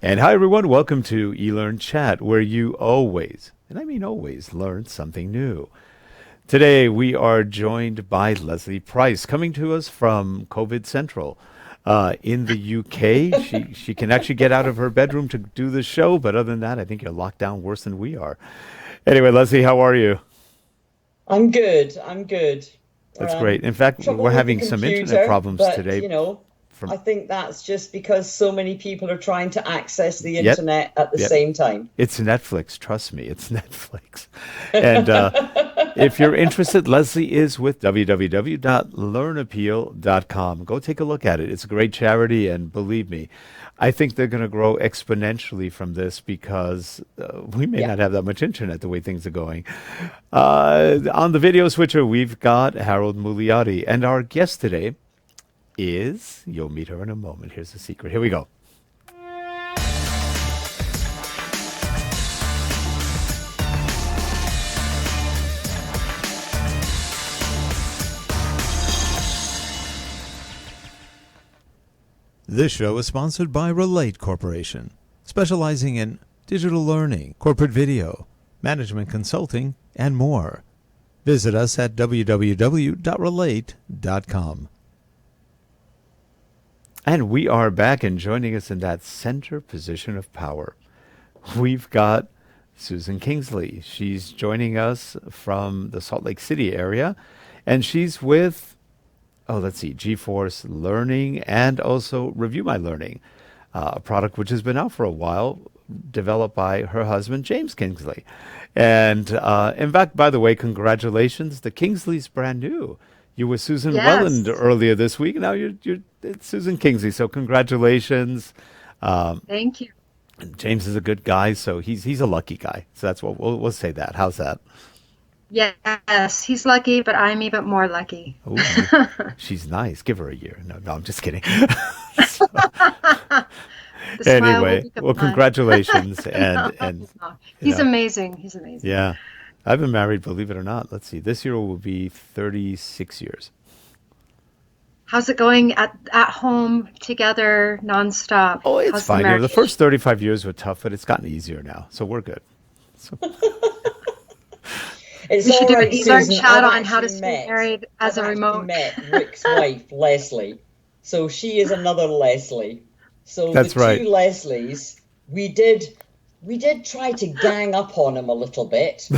And hi, everyone. Welcome to eLearnChat, where you always, and I mean always, learn something new. Today, we are joined by Lesley Price, coming to us from COVID Central in the UK. She can actually get out of her bedroom to do the show, but other than that, I think you're locked down worse than we are. Anyway, Lesley, how are you? I'm good. I'm good. That's great. In fact, Trouble we're with the having some internet computer, problems but today. I From think that's just because so many people are trying to access the Yep, internet at the yep. same time. It's Netflix. Trust me, it's Netflix. And if you're interested, Lesley is with www.learnappeal.com. Go take a look at it. It's a great charity, and believe me, I think they're going to grow exponentially from this because we may Yeah. not have that much internet the way things are going. On the video switcher, we've got Harold Muliati, and our guest today is, you'll meet her in a moment. Here's the secret. Here we go. This show is sponsored by Relate Corporation, specializing in digital learning, corporate video, management consulting, and more. Visit us at www.relate.com. And we are back, and joining us in that center position of power, we've got Susan Kingsley. She's joining us from the Salt Lake City area, and she's with, GForce Learning and also Review My Learning, a product which has been out for a while, developed by her husband, James Kingsley. And in fact, by the way, congratulations. The Kingsley's brand new. You were Susan Welland Yes, earlier this week. Now it's Susan Kingsley. So congratulations. Um, thank you. James is a good guy, so he's a lucky guy. So that's what we'll say that. How's that? Yes, he's lucky, but I'm even more lucky. Oh, she's nice. Give her a year. No, I'm just kidding. The smile will Anyway, become well, mine. congratulations, and No, you he's know, amazing. He's amazing. yeah, I've been married, believe it or not. Let's see, this year will be 36 years. How's it going at home together nonstop? Oh, it's How's the fine. The marriage? first 35 years were tough, but it's gotten easier now, so we're good. So, It's We should all do an right, eLearn Susan. chat on how to stay married as I've a actually remote. met Rick's wife, Lesley. So she is another Lesley. So the that's right. two Leslies, we did try to gang up on him a little bit,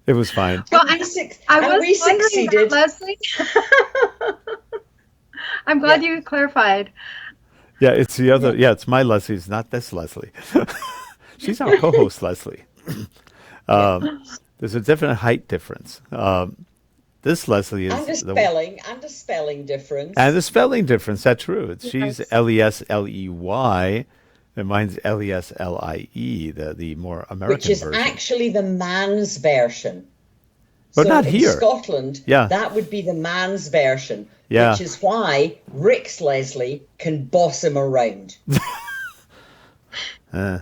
It was fine. Well, and I and was we wondering that, succeeded. Leslie. I'm Yeah. glad you clarified. Yeah, it's the other. Yeah. Yeah, it's my Leslie. It's not this Leslie. She's our co-host, Leslie. Yeah. There's a definite height difference. This Leslie is And a spelling difference, and the spelling difference. That's true. She's Yes. Lesley, and mine's Leslie, the more which American is version. actually the man's version. But So not in here. Scotland, Yeah, that would be the man's version, yeah. which is why Rick's Leslie can boss him around. Uh,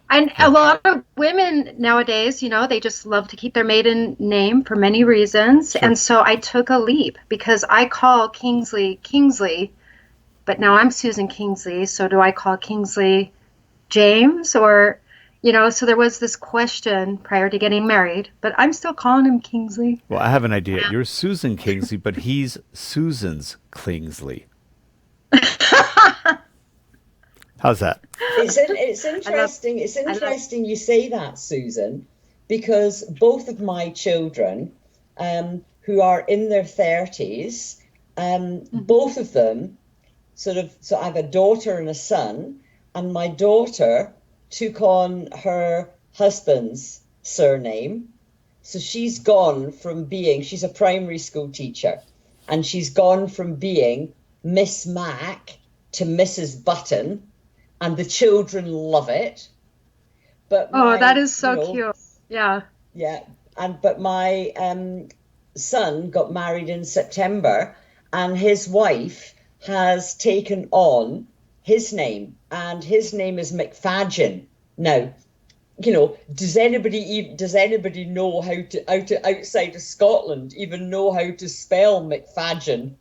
And a lot of women nowadays, they just love to keep their maiden name for many reasons. sure. And so I took a leap because I call Kingsley Kingsley, but now I'm Susan Kingsley. So do I call Kingsley James so there was this question prior to getting married, but I'm still calling him Kingsley. Well, I have an idea. You're Susan Kingsley, but he's Susan's Kingsley. How's that? It's I love, interesting. It's I love, interesting you say that, Susan, because both of my children, who are in their 30s, mhm. both of them so I have a daughter and a son, and my daughter took on her husband's surname. So she's a primary school teacher, and she's gone from being Miss Mac to Mrs. Button, and the children love it. But Oh, that my, is so cute. Yeah. yeah, but my son got married in September, and his wife has taken on his name, and his name is McFadgen. Now, does anybody know how to outside of Scotland even know how to spell McFadgen?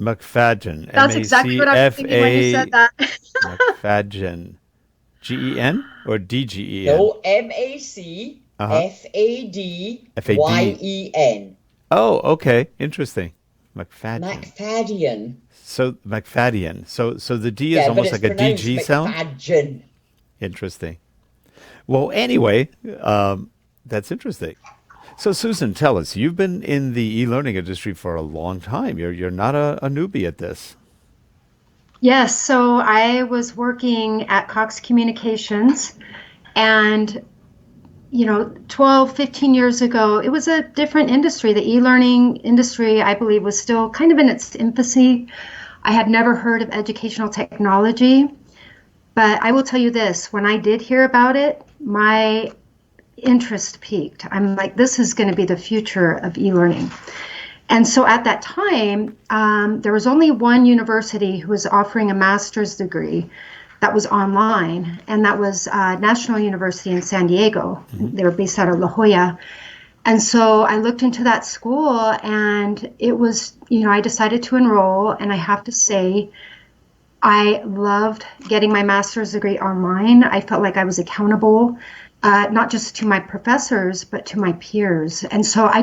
McFadyen. That's exactly what I was thinking when you said that. McFadyen. G-E-N or D-G-E-N? No, MacFadyen. Uh-huh. F-A-D. Oh, okay. Interesting. McFadyen. MacFadyen. So McFadyen. So the D is Yeah, but almost it's like a pronounced DG sound? McFadyen. Interesting. Well, anyway, that's interesting. So Susan, tell us, you've been in the e-learning industry for a long time. You're not a newbie at this. Yes, so I was working at Cox Communications, and 12, 15 years ago, it was a different industry. The e-learning industry, I believe, was still kind of in its infancy. I had never heard of educational technology, but I will tell you this, when I did hear about it, my interest peaked. I'm like, this is going to be the future of e-learning. And so at that time, there was only one university who was offering a master's degree that was online, and that was National University in San Diego. Mm-hmm. They were based out of La Jolla. And so I looked into that school, and it was, I decided to enroll, and I have to say, I loved getting my master's degree online. I felt like I was accountable, not just to my professors, but to my peers. And so I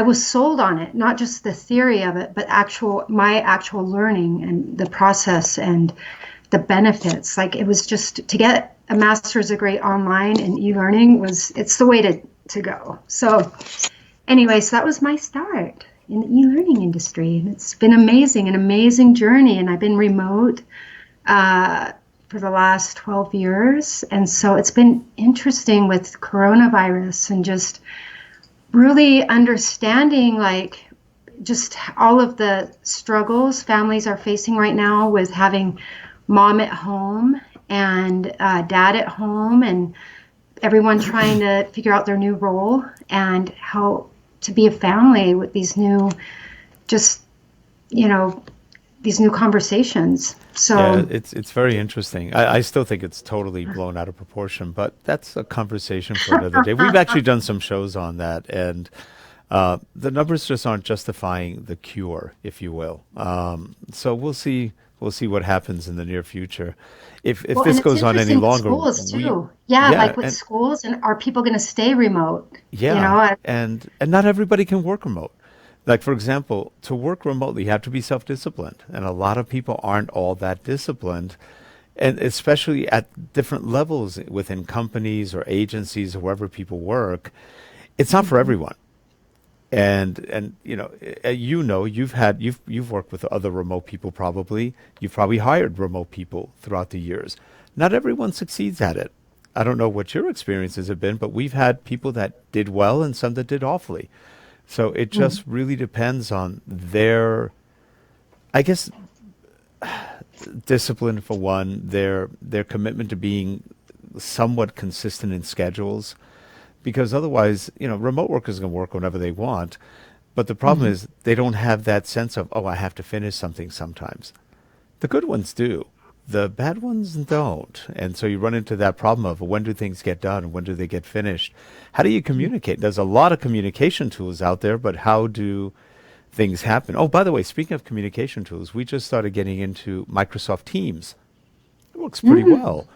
was sold on it, not just the theory of it, but my actual learning and the process and the benefits. Like, it was just to get a master's degree online in e-learning it's the way to go. So anyway, so that was my start in the e-learning industry. And it's been an amazing journey. And I've been remote for the last 12 years. And so it's been interesting with coronavirus and just really understanding just all of the struggles families are facing right now with having mom at home and dad at home, and everyone trying to figure out their new role and how to be a family with these new, these new conversations. So yeah, it's very interesting. I still think it's totally blown out of proportion, but that's a conversation for another day. We've actually done some shows on that, and the numbers just aren't justifying the cure, if you will. So we'll see. We'll see what happens in the near future. If this goes on any longer, schools too. Like with schools, and are people going to stay remote? Yeah, and not everybody can work remote. Like, for example, to work remotely, you have to be self-disciplined, and a lot of people aren't all that disciplined, and especially at different levels within companies or agencies or wherever people work, it's not for everyone. And you've worked with other remote people probably. You've probably hired remote people throughout the years. Not everyone succeeds at it. I don't know what your experiences have been, but we've had people that did well and some that did awfully. So it just really depends on their, I guess, discipline for one, their commitment to being somewhat consistent in schedules. Because otherwise, remote workers can work whenever they want. But the problem is they don't have that sense of, I have to finish something sometimes. The good ones do. The bad ones don't. And so you run into that problem of when do things get done? When do they get finished? How do you communicate? There's a lot of communication tools out there, but how do things happen? Oh, by the way, speaking of communication tools, we just started getting into Microsoft Teams. It works pretty well.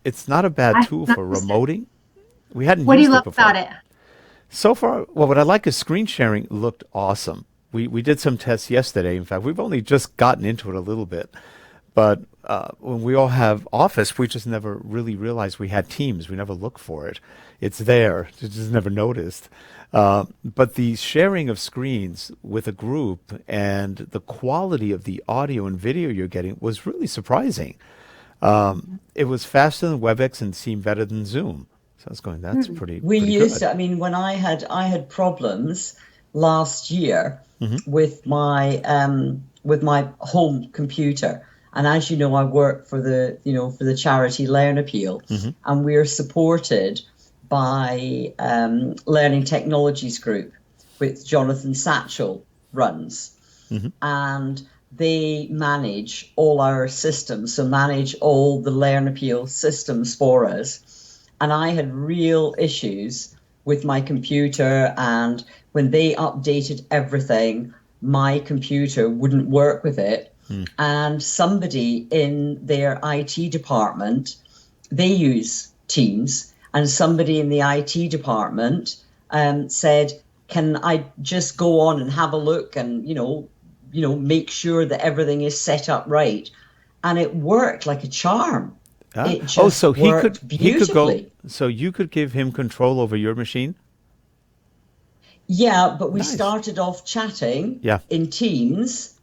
It's not a bad tool for remoting. We hadn't What do used you it love before. about it? So far, well, what I like is screen sharing looked awesome. We did some tests yesterday. In fact, we've only just gotten into it a little bit. But when we all have Office, we just never really realized we had Teams. We never looked for it. It's there. We just never noticed. But the sharing of screens with a group and the quality of the audio and video you're getting was really surprising. It was faster than WebEx and seemed better than Zoom. So I was going, that's pretty used good. I mean, when I had problems last year with my home computer, and as you know, I work for the charity Learn Appeal, and we're supported by Learning Technologies Group, which Jonathan Satchel runs, and they manage all our systems, so manage all the Learn Appeal systems for us. And I had real issues with my computer, and when they updated everything, my computer wouldn't work with it. And somebody in their IT department, they use Teams, and somebody in the IT department said, can I just go on and have a look and, make sure that everything is set up right? And it worked like a charm. It just so worked he could go. beautifully. So you could give him control over your machine. Yeah, but we Nice. started off chatting Yeah. in Teams,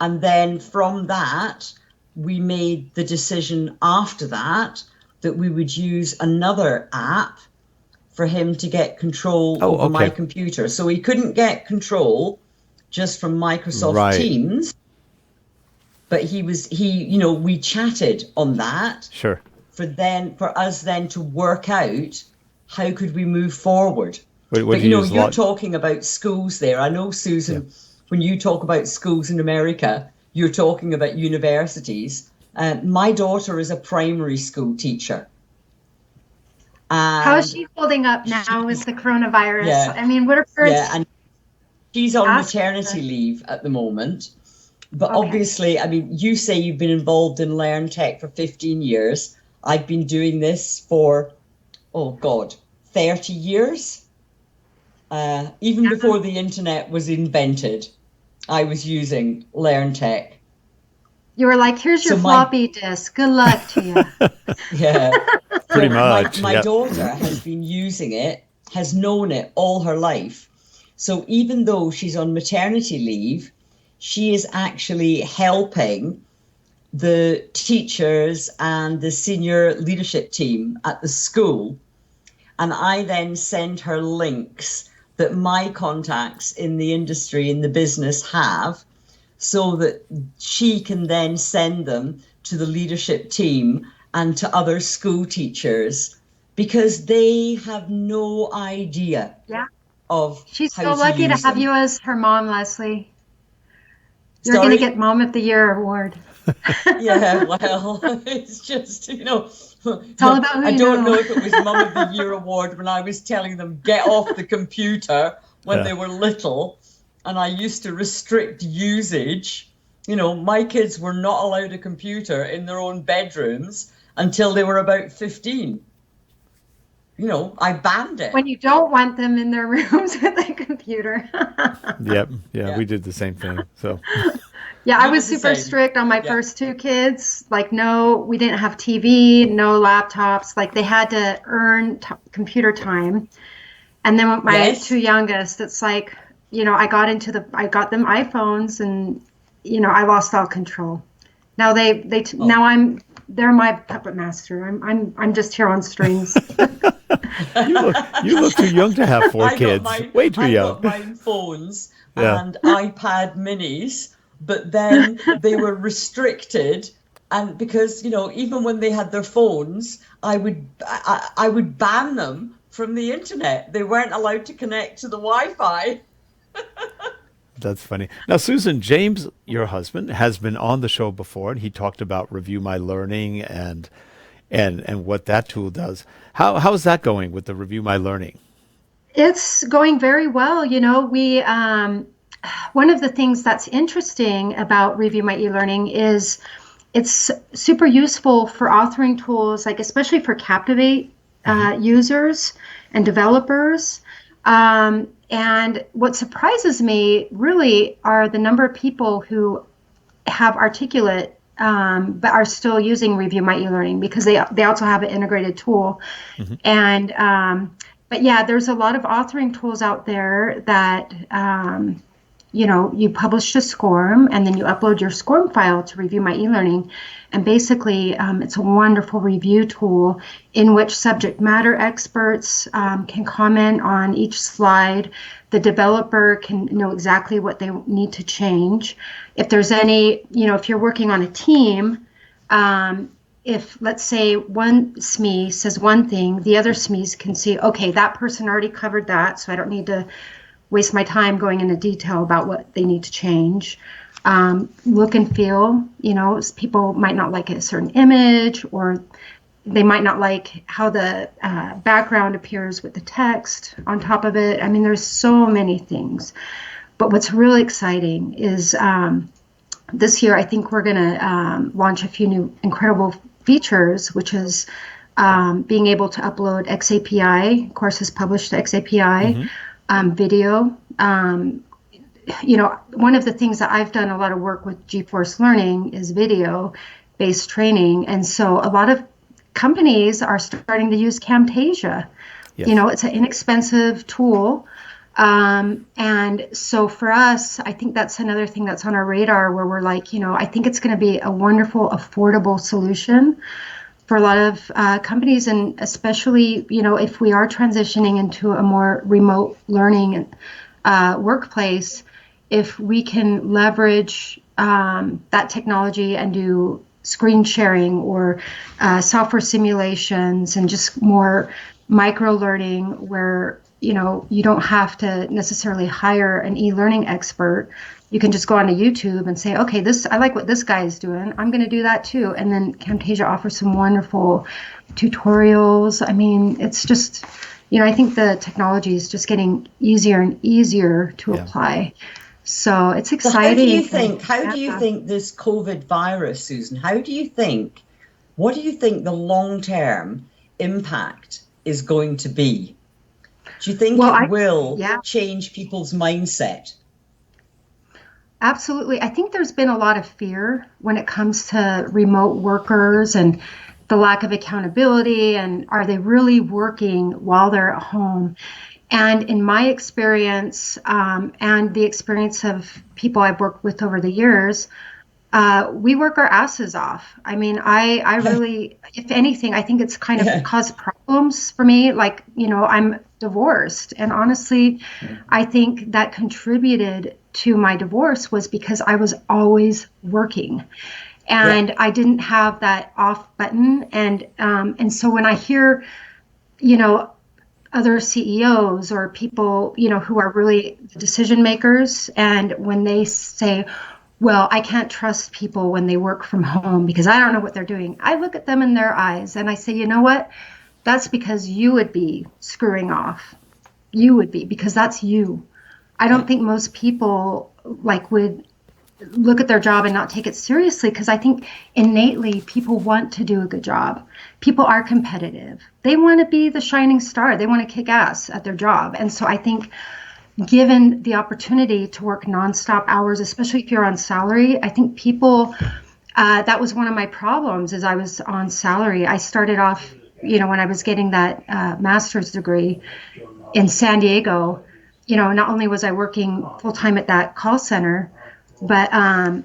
and then from that, we made the decision after that we would use another app for him to get control Oh, over my okay. computer. So he couldn't get control just from Microsoft Right. Teams, but we chatted on that Sure. for us then to work out how could we move forward. What But do you use? you're talking about schools there. I know, Susan, when you talk about schools in America, you're talking about universities. My daughter is a primary school teacher. How is she holding up now with the coronavirus? Yeah. I mean, what are first? Yeah, and she's on Ask maternity her. leave at the moment. But Okay. obviously, I mean, you say you've been involved in LearnTech for 15 years. I've been doing this for, 30 years. Even before the internet was invented, I was using LearnTech. You were like, here's your So floppy disk. Good luck to you. Yeah. Pretty So much. My Yep. daughter has been using it, has known it all her life. So even though she's on maternity leave, she is actually helping the teachers and the senior leadership team at the school. And I then send her links that my contacts in the industry, in the business have, so that she can then send them to the leadership team and to other school teachers, because they have no idea Yeah. of She's how so to lucky to use have them. you as her mom, Lesley. You're going to Sorry? get Mom of the Year award. Yeah, well, it's just, It's all about who I you don't know. know if it was Mum of the Year award when I was telling them get off the computer when Yeah. they were little, and I used to restrict usage. My kids were not allowed a computer in their own bedrooms until they were about 15. I banned it. When you don't want them in their rooms with a computer. Yep. Yeah, Yeah. we did the same thing. So Yeah, I We was did the super same. strict on my Yeah. first two kids. Like, no, we didn't have TV, no laptops. Like, they had to earn computer time. And then with my Yes. two youngest, it's like, I got them iPhones, and, I lost all control. Now they're my puppet master. I'm just here on strings. you look too young to have four I kids. Way too I young. got mine phones Yeah. and iPad minis, but then they were restricted. And because, even when they had their phones, I would ban them from the internet. They weren't allowed to connect to the Wi-Fi. That's funny. Now, Susan, James, your husband, has been on the show before, and he talked about Review My Learning and what that tool does. How's that going with the Review My Learning? It's going very well. We one of the things that's interesting about Review My eLearning is it's super useful for authoring tools, like especially for Captivate users and developers. And what surprises me really are the number of people who have Articulate but are still using Review My eLearning, because they also have an integrated tool. And but yeah, there's a lot of authoring tools out there that you publish to SCORM, and then you upload your SCORM file to Review My eLearning. And basically, it's a wonderful review tool in which subject matter experts can comment on each slide. The developer can know exactly what they need to change. If there's any, if you're working on a team, if, let's say, one SME says one thing, the other SMEs can see, okay, that person already covered that, so I don't need to waste my time going into detail about what they need to change. Look and feel, people might not like a certain image, or they might not like how the background appears with the text on top of it. I mean, there's so many things. But what's really exciting is this year, I think we're going to launch a few new incredible features, which is being able to upload XAPI, courses published to XAPI, video. One of the things that I've done a lot of work with GForce Learning is video-based training. And so a lot of companies are starting to use Camtasia. Yes. It's an inexpensive tool. And so for us, I think that's another thing that's on our radar where we're like, I think it's going to be a wonderful, affordable solution for a lot of companies. And especially, if we are transitioning into a more remote learning workplace, if we can leverage that technology and do screen sharing or software simulations and just more micro learning where you don't have to necessarily hire an e-learning expert. You can just go onto YouTube and say, okay, I like what this guy is doing. I'm going to do that too. And then Camtasia offers some wonderful tutorials. I mean, it's just, I think the technology is just getting easier and easier to apply. So it's exciting. So how do you think this COVID virus, Susan, what do you think the long-term impact is going to be? Do you think it will change people's mindset? Absolutely. I think there's been a lot of fear when it comes to remote workers and the lack of accountability and are they really working while they're at home? And in my experience and the experience of people I've worked with over the years, we work our asses off. I mean, I really, if anything, I think it's kind of caused problems for me. Like, I'm divorced. And honestly, I think that contributed to my divorce was because I was always working. And I didn't have that off button. And so when I hear, other CEOs or people, who are really decision makers, and when they say, well, I can't trust people when they work from home because I don't know what they're doing. I look at them in their eyes and I say, you know what? That's because you would be screwing off. You would be, because that's you. I don't think most people would look at their job and not take it seriously, because I think innately people want to do a good job. People are competitive. They want to be the shining star. They want to kick ass at their job. And so I think given the opportunity to work nonstop hours, especially if you're on salary, I think people, that was one of my problems is I was on salary. I started off, when I was getting that master's degree in San Diego, not only was I working full time at that call center, but I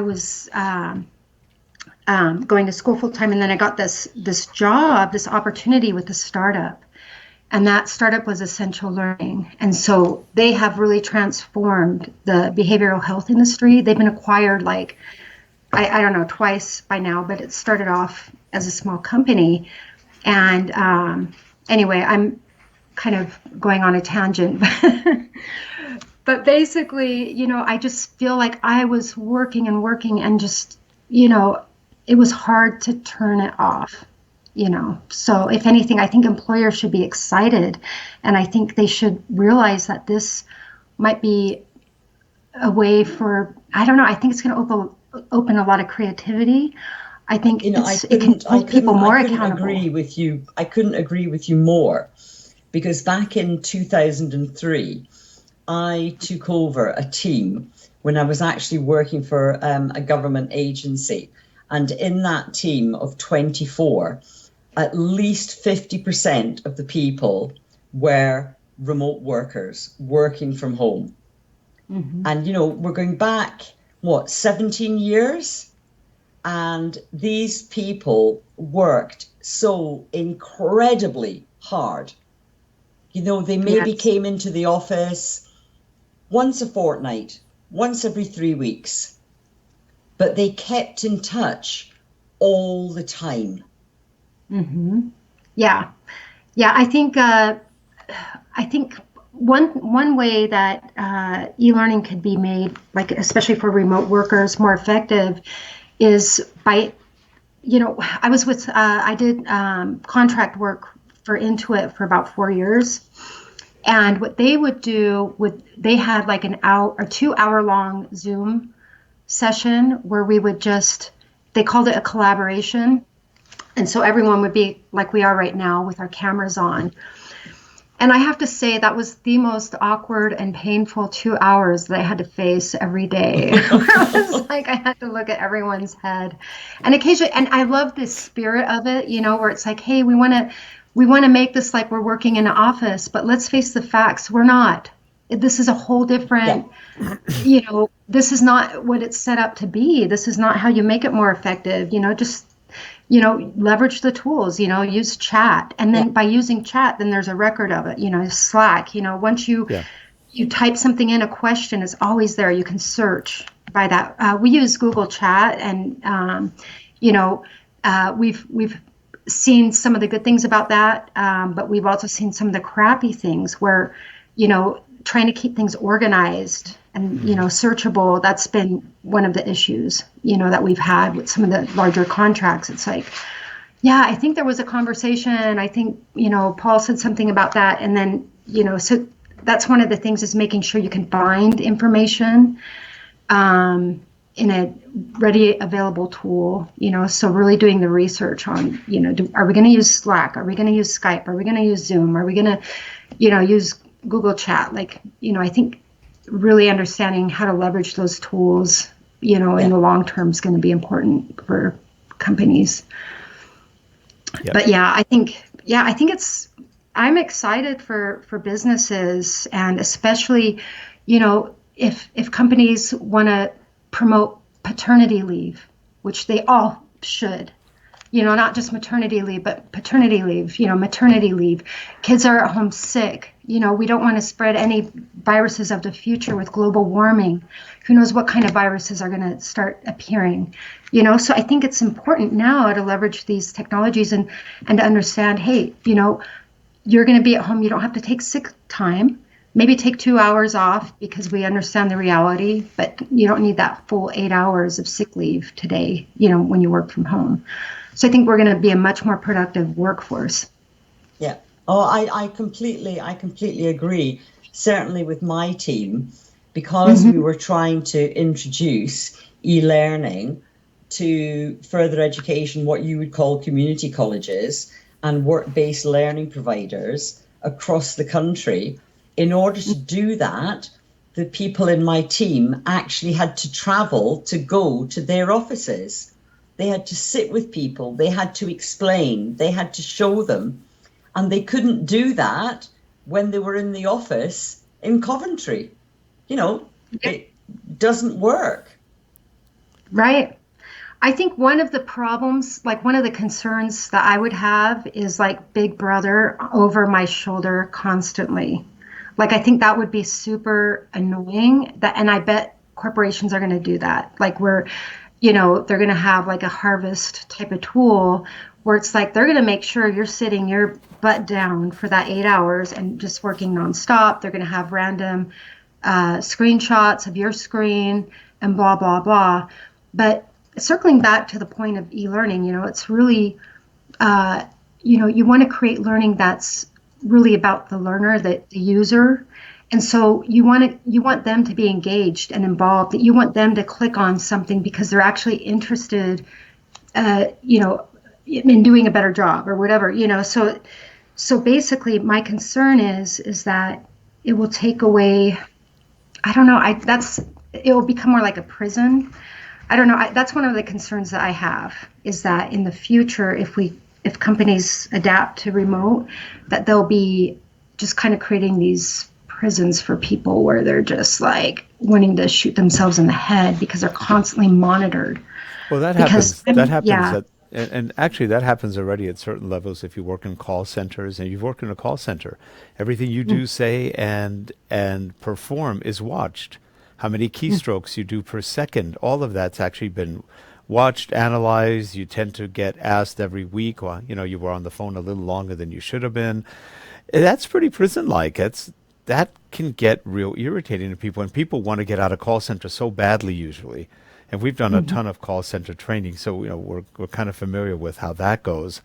was going to school full time. And then I got this job, this opportunity with a startup. And that startup was Essential Learning. And so they have really transformed the behavioral health industry. They've been acquired I don't know, twice by now, but it started off as a small company. And anyway, I'm kind of going on a tangent. But basically, I just feel like I was working and just, it was hard to turn it off. So if anything, I think employers should be excited, and I think they should realize that this might be a way for, I don't know, I think it's going to open a lot of creativity. I think it can hold people more accountable. I couldn't agree with you more, because back in 2003, I took over a team when I was actually working for a government agency, and in that team of 24, at least 50% of the people were remote workers working from home. Mm-hmm. And, we're going back, 17 years? And these people worked so incredibly hard. They maybe came into the office once a fortnight, once every 3 weeks, but they kept in touch all the time. Mm-hmm. Yeah. I think one way that e-learning could be made, especially for remote workers, more effective, is by, I did contract work for Intuit for about 4 years, And what they would do they had like an hour or 2 hour long Zoom session where they called it a collaboration. And so everyone would be like we are right now with our cameras on. And I have to say that was the most awkward and painful 2 hours that I had to face every day. It was like I had to look at everyone's head. And occasionally, and I love this spirit of it, where it's like, hey, we want to make this like we're working in an office, but let's face the facts, we're not. This is a whole different, this is not what it's set up to be. This is not how you make it more effective, just leverage the tools, use chat. And then by using chat, then there's a record of it, Slack, once you type something in, a question is always there. You can search by that. We use Google Chat, and, we've seen some of the good things about that. But we've also seen some of the crappy things where, trying to keep things organized and, searchable. That's been one of the issues, that we've had with some of the larger contracts. It's like, I think there was a conversation. I think, Paul said something about that. And then, so that's one of the things is making sure you can find information in a ready available tool, so really doing the research on, are we going to use Slack? Are we going to use Skype? Are we going to use Zoom? Are we going to, use Google Chat? Like, I think really understanding how to leverage those tools, in the long term is going to be important for companies. Yep. But I think I'm excited for businesses, and especially, if companies want to promote paternity leave, which they all should, not just maternity leave, but paternity leave, maternity leave. Kids are at home sick. We don't want to spread any viruses of the future with global warming. Who knows what kind of viruses are going to start appearing, So I think it's important now to leverage these technologies and to understand, hey, you're going to be at home. You don't have to take sick time. Maybe take 2 hours off because we understand the reality, but you don't need that full 8 hours of sick leave today, when you work from home. So I think we're going to be a much more productive workforce. Yeah. Oh, I completely agree. Certainly with my team, because we were trying to introduce e-learning to further education, what you would call community colleges and work-based learning providers across the country. In order to do that, the people in my team actually had to travel to go to their offices. They had to sit with people. They had to explain. They had to show them. And they couldn't do that when they were in the office in Coventry. It doesn't work. Right. I think one of the problems, like one of the concerns that I would have is like Big Brother over my shoulder constantly. Like, I think that would be super annoying, and I bet corporations are going to do that. Like they're going to have like a harvest type of tool where it's like they're going to make sure you're sitting your butt down for that 8 hours and just working nonstop. They're going to have random screenshots of your screen and blah, blah, blah. But circling back to the point of e-learning, it's really, you want to create learning that's really about the learner, the user. And so you want them to be engaged and involved, that you want them to click on something because they're actually interested, in doing a better job or whatever, So basically my concern is that it will take away, I don't know, it will become more like a prison. I don't know. That's one of the concerns that I have, is that in the future, if companies adapt to remote, that they'll be just kind of creating these prisons for people where they're just like wanting to shoot themselves in the head because they're constantly monitored. Well, that happens. And actually, that happens already at certain levels. If you work in call centers and you've worked in a call center, everything you do, say, and perform is watched. How many keystrokes you do per second, all of that's actually been watched, analyzed. You tend to get asked every week, well, you were on the phone a little longer than you should have been. That's pretty prison-like. That can get real irritating to people, and people want to get out of call center so badly usually. And we've done a ton of call center training, so we're kind of familiar with how that goes.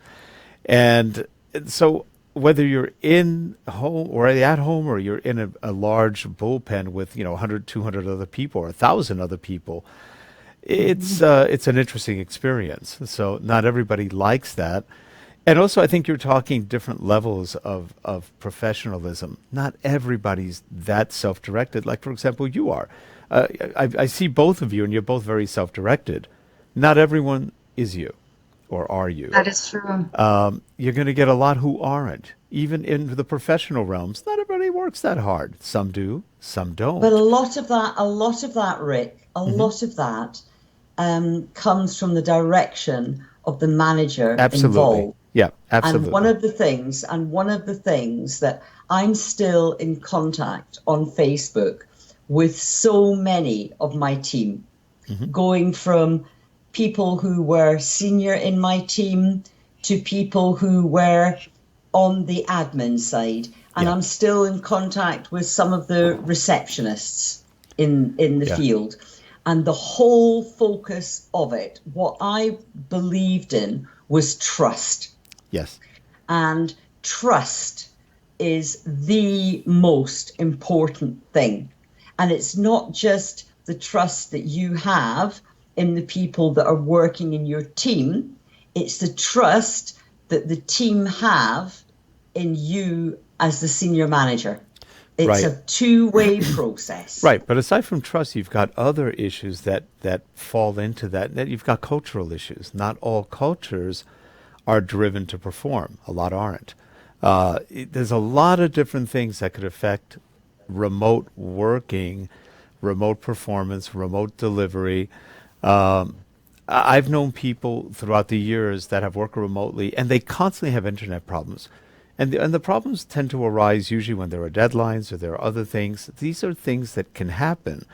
And so whether you're in home or at home, or you're in a large bullpen with 100, 200 other people, or 1,000 other people, it's an interesting experience. So not everybody likes that. And also, I think you're talking different levels of professionalism. Not everybody's that self-directed. Like, for example, you are. I see both of you, and you're both very self-directed. Not everyone is you, or are you. That is true. You're going to get a lot who aren't. Even in the professional realms, not everybody works that hard. Some do, some But don't. a lot of that, Rick, a Hmm. lot of that comes from the direction of the manager Absolutely. involved. Yeah, And one absolutely. of the things, that I'm still in contact on Facebook with so many of my team, Hmm. going from people who were senior in my team to people who were on the admin side. And Yeah, I'm still in contact with some of the receptionists in the yeah, field. And the whole focus of it, what I believed in, was trust. yes, And trust is the most important thing. And it's not just the trust that you have in the people that are working in your team, it's the trust that the team have in you as the senior manager. It's right. a two-way process. Right, but aside from trust, you've got other issues that fall into that. That you've got cultural issues. Not all cultures are driven to perform. A lot aren't. There's a lot of different things that could affect remote working, remote performance, remote delivery. I've known people throughout the years that have worked remotely, and they constantly have internet problems. And the problems tend to arise usually when there are deadlines or there are other things. These are things that can happen.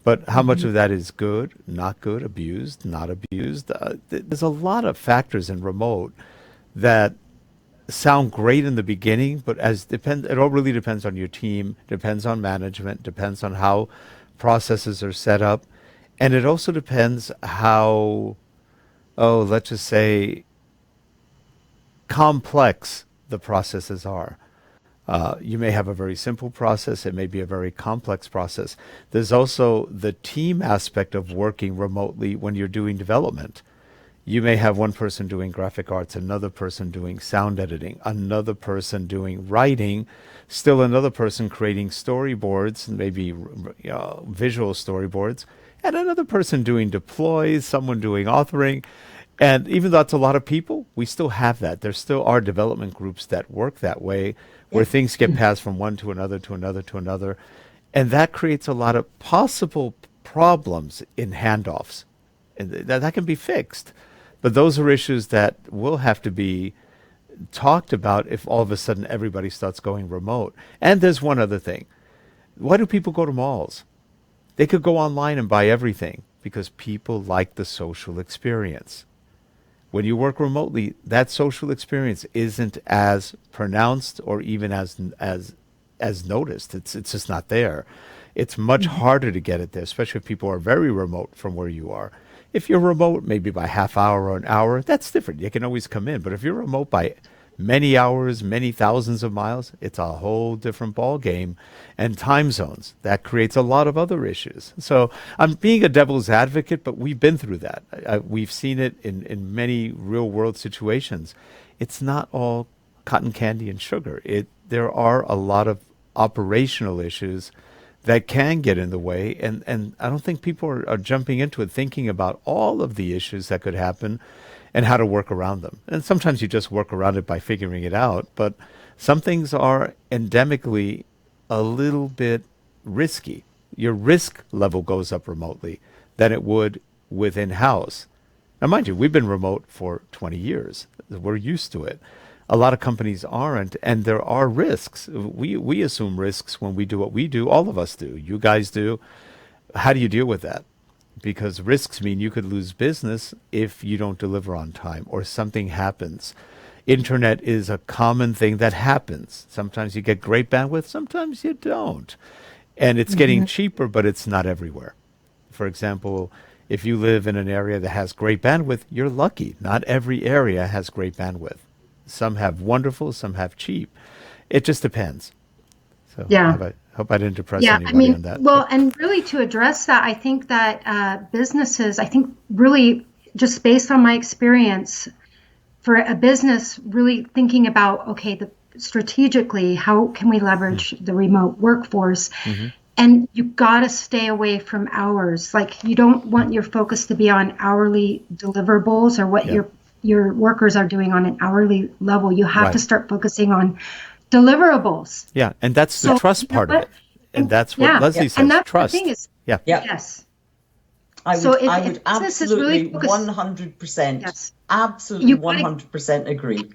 But how much of that is good, not good, abused, not abused? There's a lot of factors in remote that sound great in the beginning, but it all really depends on your team, depends on management, depends on how processes are set up, and it also depends how, oh, let's just say, complex the processes are. You may have a very simple process. It may be a very complex process. There's also the team aspect of working remotely when you're doing development. You may have one person doing graphic arts, another person doing sound editing, another person doing writing, still another person creating storyboards, maybe visual storyboards, and another person doing deploys, someone doing authoring. And even though that's a lot of people, we still have that. There still are development groups that work that way, where Yeah. things get passed from one to another to another to another. And that creates a lot of possible problems in handoffs. And that can be fixed. But those are issues that will have to be talked about if all of a sudden everybody starts going remote. And there's one other thing. Why do people go to malls? They could go online and buy everything because people like the social experience. When you work remotely, that social experience isn't as pronounced or even as noticed. It's just not there. It's much harder to get it there, especially if people are very remote from where you are. If you're remote, maybe by half hour or an hour, that's different. You can always come in. But if you're remote by many hours, many thousands of miles, it's a whole different ball game. And time zones, that creates a lot of other issues. So I'm being a devil's advocate, but we've been through that. We've seen it in many real world situations. It's not all cotton candy and sugar. There are a lot of operational issues that can get in the way. And I don't think people are jumping into it thinking about all of the issues that could happen and how to work around them. And sometimes you just work around it by figuring it out. But some things are endemically a little bit risky. Your risk level goes up remotely than it would with in-house. Now, mind you, we've been remote for 20 years. We're used to it. A lot of companies aren't, and there are risks. We assume risks when we do what we do. All of us do. You guys do. How do you deal with that? Because risks mean you could lose business if you don't deliver on time or something happens. Internet is a common thing that happens. Sometimes you get great bandwidth, sometimes you don't. And it's getting cheaper, but it's not everywhere. For example, if you live in an area that has great bandwidth, you're lucky. Not every area has great bandwidth. Some have wonderful, some have cheap. It just depends. So Yeah. I hope I didn't depress Yeah, anybody on that. well, and really to address that, I think that businesses, I think really just based on my experience, for a business really thinking about, okay, strategically, how can we leverage the remote workforce? And you got to stay away from hours. Like you don't want your focus to be on hourly deliverables or what your workers are doing on an hourly level. You have to start focusing on deliverables. Yeah, and that's the trust part of it. And that's what Lesley says, and that's trust. The thing is, yeah. Yes. I would absolutely really 100%, yes. absolutely 100% agree.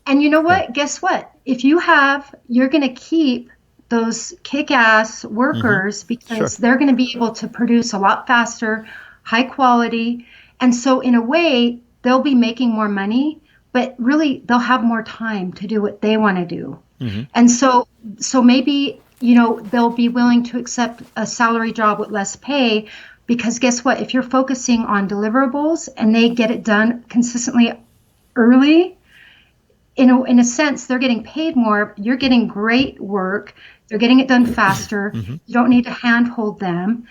And you know what? Guess what? If you're going to keep those kick-ass workers because they're going to be able to produce a lot faster, high quality. And so in a way, they'll be making more money, but really they'll have more time to do what they want to do. And so maybe, they'll be willing to accept a salary job with less pay because guess what? If you're focusing on deliverables and they get it done consistently early, in a sense, they're getting paid more. You're getting great work. They're getting it done faster. You don't need to handhold them,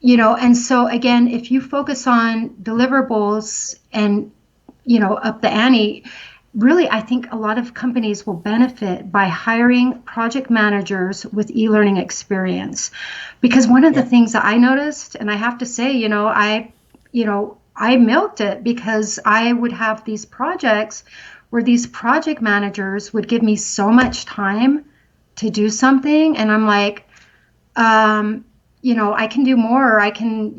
And so again, if you focus on deliverables and, up the ante, really, I think a lot of companies will benefit by hiring project managers with e-learning experience. Because one of the things that I noticed, and I have to say, I milked it because I would have these projects where these project managers would give me so much time to do something. And I'm like, I can do more, or I can,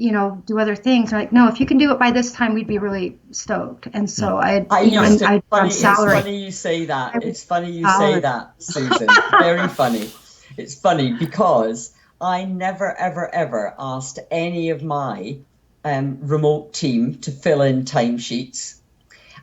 do other things. They're like, no, if you can do it by this time, we'd be really stoked. And so I'd salary. It's funny you say that. It's funny you say that, Susan. Very funny. It's funny because I never, ever, ever asked any of my remote team to fill in timesheets.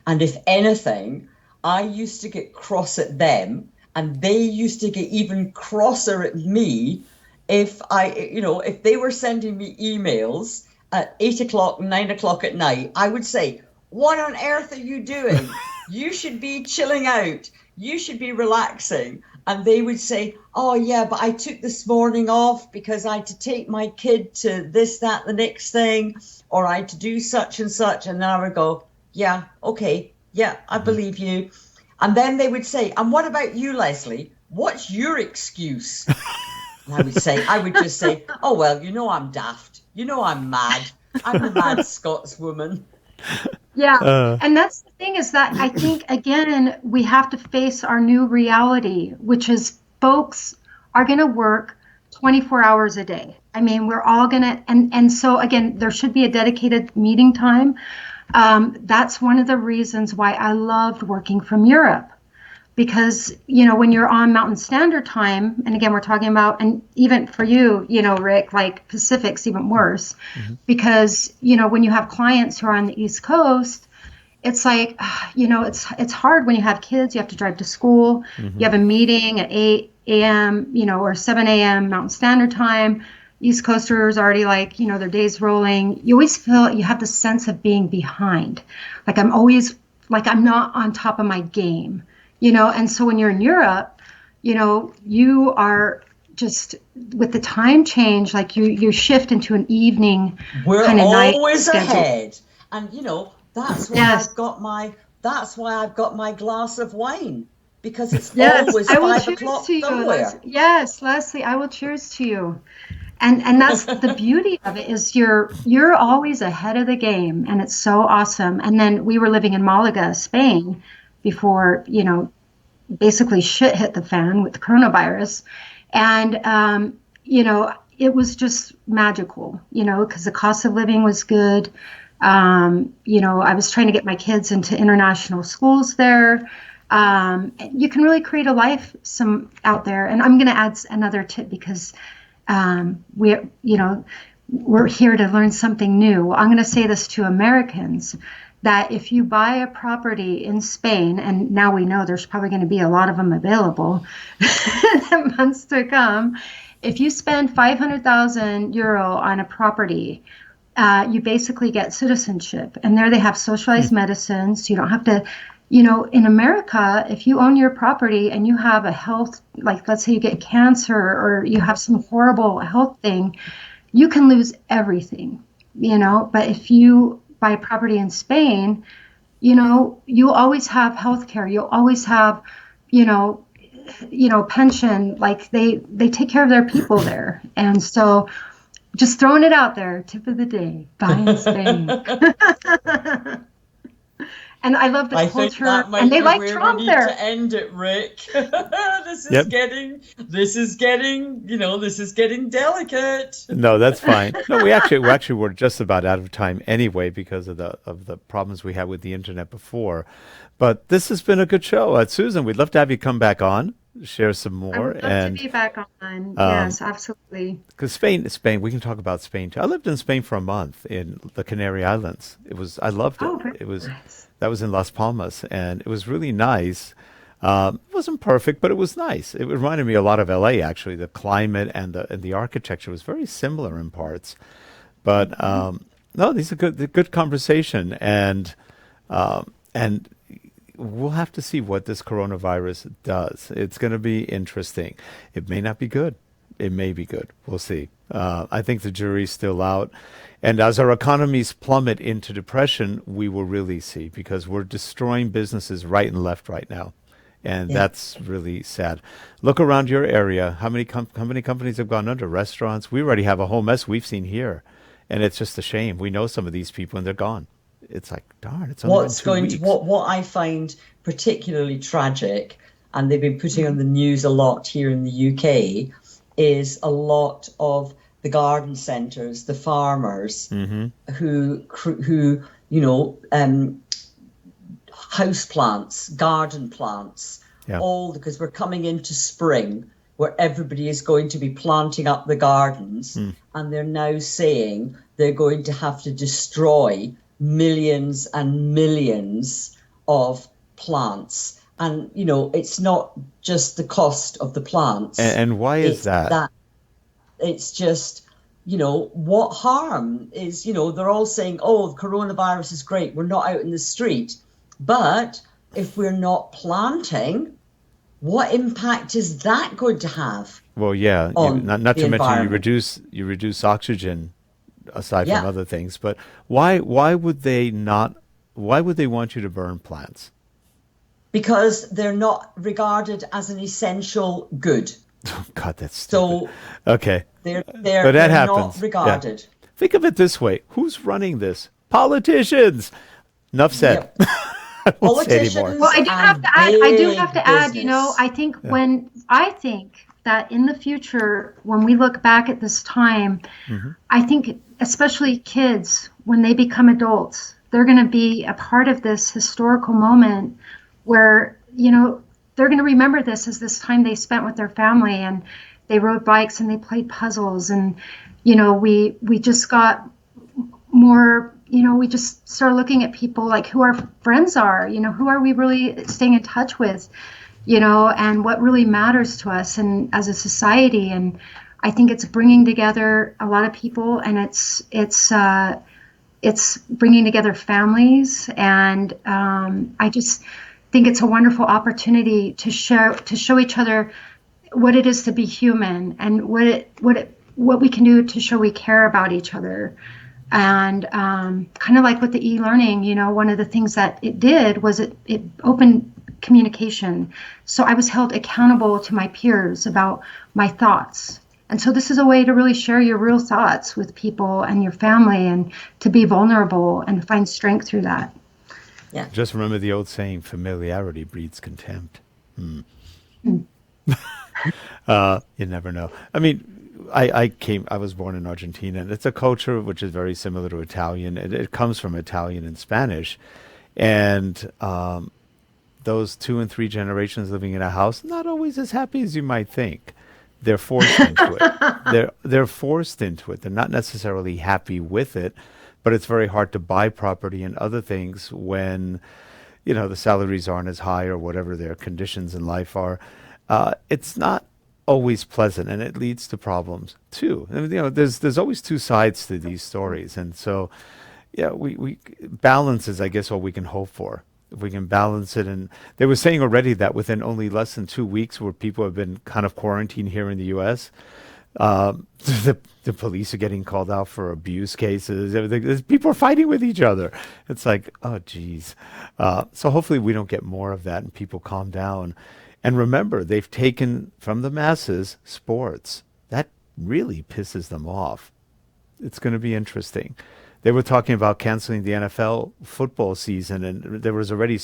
And if anything, I used to get cross at them, and they used to get even crosser at me if if they were sending me emails at 8 o'clock, 9 o'clock at night. I would say, what on earth are you doing? You should be chilling out. You should be relaxing. And they would say, oh, yeah, but I took this morning off because I had to take my kid to this, that, the next thing, or I had to do such and such. And then I would go, yeah, okay. Yeah, I believe you. And then they would say, and what about you, Lesley? What's your excuse? And I would just say, oh, well, I'm daft. I'm mad. I'm a mad Scotswoman. Yeah. And that's the thing is that I think, again, we have to face our new reality, which is folks are going to work 24 hours a day. I mean, we're all going to, and so, again, there should be a dedicated meeting time. That's one of the reasons why I loved working from Europe, because, when you're on Mountain Standard Time, and again, we're talking about, and even for you, Rick, like Pacific's even worse, because, when you have clients who are on the East Coast, it's like, it's hard when you have kids, you have to drive to school, you have a meeting at 8 a.m., or 7 a.m. Mountain Standard Time. East Coasters already like, their day's rolling. You always feel you have the sense of being behind. Like I'm always like I'm not on top of my game, and so when you're in Europe, you are just with the time change, like you shift into an evening. We're kind of always night ahead. And that's why I've got my glass of wine. Because it's always 5 o'clock somewhere. Yes, Lesley, I will cheers to you. And that's the beauty of it is you're always ahead of the game, and it's so awesome. And then we were living in Malaga, Spain, before basically shit hit the fan with the coronavirus, and it was just magical, because the cost of living was good. I was trying to get my kids into international schools there. You can really create a life out there, and I'm going to add another tip because. We're here to learn something new. I'm going to say this to Americans, that if you buy a property in Spain, and now we know there's probably going to be a lot of them available in months to come, if you spend 500,000 euro on a property, you basically get citizenship. And there they have socialized medicine, so you don't have to In America, if you own your property and you have a health, like let's say you get cancer or you have some horrible health thing, you can lose everything. But if you buy property in Spain, you always have health care. You'll always have, you know, pension. Like they take care of their people there. And so just throwing it out there, tip of the day, buy in Spain. And I love the I think culture, that and might they be like where we Trump need there. to end it, Rick. This is Yep. getting, this is getting, this is getting delicate. No, that's fine. No, we actually were just about out of time anyway because of the problems we had with the internet before. But this has been a good show. Susan, we'd love to have you come back on, share some I more, would love to and be back on. um, Yes, absolutely. because Spain, we can talk about Spain too. I lived in Spain for a month in the Canary Islands. I loved it. Oh, very It was nice. That was in Las Palmas, and it was really nice. It wasn't perfect, but it was nice. It reminded me a lot of LA actually. The climate and the architecture was very similar in parts. But no, these are good conversation, and we'll have to see what this coronavirus does. It's going to be interesting. It may not be good. It may be good. We'll see. I think the jury's still out. And as our economies plummet into depression, we will really see because we're destroying businesses right and left right now. And Yeah. that's really sad. Look around your area. How many companies have gone under? Restaurants. We already have a whole mess we've seen here. And it's just a shame. We know some of these people and they're gone. It's like, darn, it's only been What's two going to, weeks. what I find particularly tragic, and they've been putting on the news a lot here in the UK, is a lot of the garden centres, the farmers Mm-hmm. who you know, house plants, garden plants, Yeah. all because we're coming into spring where everybody is going to be planting up the gardens, Mm. and they're now saying they're going to have to destroy millions and millions of plants. And, it's not just the cost of the plants, And why is it's that? that it's just, what harm is, they're all saying, oh, the coronavirus is great, we're not out in the street. But if we're not planting, what impact is that going to have Well, yeah, on not the to mention environment? you reduce oxygen aside from Yeah, other things. But why would they not? Why would they want you to burn plants? because they're not regarded as an essential good. Oh, God, that's stupid. So Okay, they're but they're that they're not happens. Yeah, regarded. think of it this way: who's running this? Politicians. Enough said. Yep. I won't say anymore. Well, Politicians I and do have big to add, business. Yeah. I think that in the future, when we look back at this time, Hmm. I think especially kids, when they become adults, they're going to be a part of this historical moment where, they're going to remember this as this time they spent with their family and they rode bikes and they played puzzles and, we just got more, we just start looking at people like who our friends are, who are we really staying in touch with, and what really matters to us and as a society. And I think it's bringing together a lot of people, and it's bringing together families. And I just think it's a wonderful opportunity to show each other what it is to be human and what we can do to show we care about each other. And kind of like with the e-learning, one of the things that it did was it opened communication. So I was held accountable to my peers about my thoughts. And so this is a way to really share your real thoughts with people and your family and to be vulnerable and find strength through that. Yeah. Just remember the old saying: familiarity breeds contempt. You never know. I mean, I was born in Argentina, and it's a culture which is very similar to Italian. It comes from Italian and Spanish, and those 2 and 3 generations living in a house, not always as happy as you might think. They're forced into it. They're forced into it. They're not necessarily happy with it, but it's very hard to buy property and other things when the salaries aren't as high or whatever their conditions in life are. It's not always pleasant, and it leads to problems too. And, there's always two sides to these stories, and so yeah, we balance is, I guess, what we can hope for. if we can balance it. And they were saying already that within only less than 2 weeks, where people have been kind of quarantined here in the U.S., the police are getting called out for abuse cases. Everything. People are fighting with each other. It's like, oh, geez. So hopefully we don't get more of that and people calm down. And remember, they've taken from the masses sports. That really pisses them off. It's going to be interesting. They were talking about canceling the NFL football season, and there was already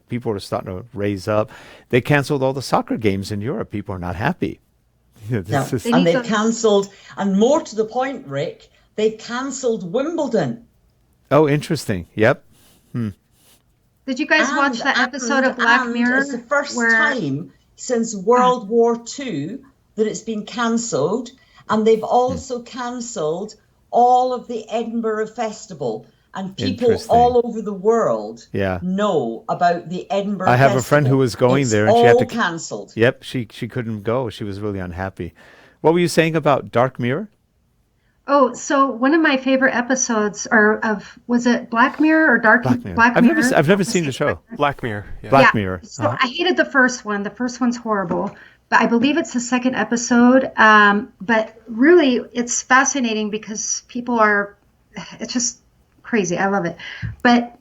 people were starting to raise up. They canceled all the soccer games in Europe. People are not happy. Yeah. And they've cancelled, and more to the point, Rick, they've cancelled Wimbledon. Oh, interesting. Yep. Did you guys watch that episode of Black Mirror? It's the first time since World War II that it's been cancelled, and they've also cancelled all of the Edinburgh Festival. And people all over the world know about the Edinburgh Festival. I have a friend who was going there, and she had to cancelled. Yep, she couldn't go. She was really unhappy. What were you saying about Dark Mirror? Oh, so one of my favorite episodes was it Black Mirror or Dark Mirror? Black Mirror. I've never seen the show. Black Mirror. Yeah. Black Mirror. So I hated the first one. The first one's horrible. But I believe it's the second episode. But really, it's fascinating because it's just crazy. I love it. But,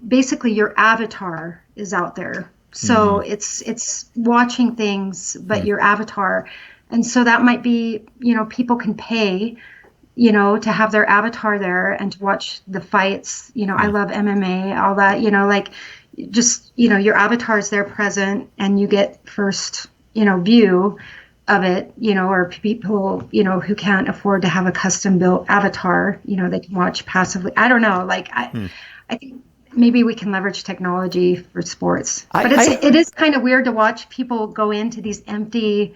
basically your avatar is out there. So it's watching things, but your avatar. And so that might be, people can pay, to have their avatar there and to watch the fights. I love MMA, all that, your avatar is there present and you get first, view of it, or people, who can't afford to have a custom built avatar, they can watch passively. I don't know. I think maybe we can leverage technology for sports, but it is kind of weird to watch people go into these empty,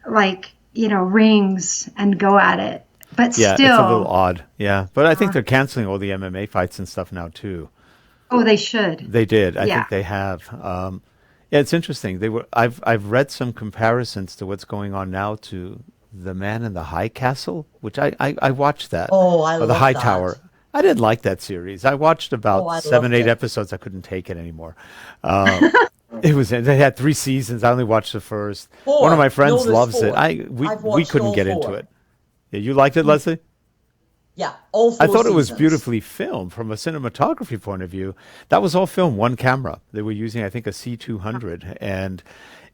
rings and go at it. But yeah, still, it's a little odd. Yeah, but I think they're canceling all the MMA fights and stuff now too. Oh, they should. They did. I think they have. Yeah, it's interesting. I've read some comparisons to what's going on now to The Man in the High Castle, which I watched that. Oh, I love The High that. Tower. I didn't like that series. I watched about 7-8 it. episodes. I couldn't take it anymore. They had 3 seasons. I only watched the first. 4. One of my friends No, loves there's 4. it. We watched couldn't all get 4. into it. Yeah, you liked it, Lesley? Yeah, all 4 I thought it was seasons. beautifully filmed from a cinematography point of view. That was all filmed one camera. They were using, I think, a C200, and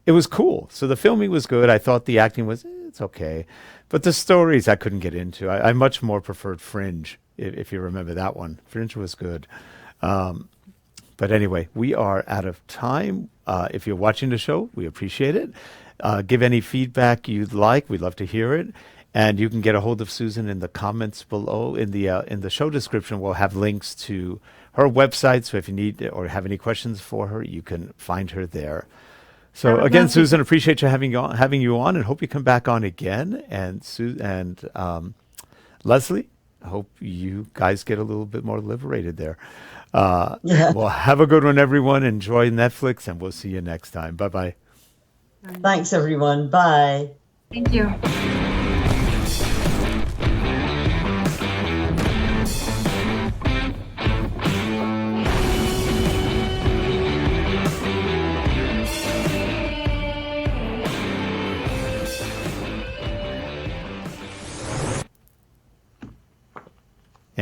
it was cool. So the filming was good. I thought the acting was, it's okay. But the stories I couldn't get into. I much more preferred Fringe, if you remember that one. Fringe was good. But anyway, we are out of time. If you're watching the show, we appreciate it. Give any feedback you'd like. We'd love to hear it. And you can get a hold of Susan in the comments below. In the show description, we'll have links to her website. So if you need or have any questions for her, you can find her there. So again, Susan, appreciate you having you on, and hope you come back on again. And Lesley, I hope you guys get a little bit more liberated there. Well, have a good one, everyone. Enjoy Netflix, and we'll see you next time. Bye-bye. Thanks, everyone. Bye. Thank you.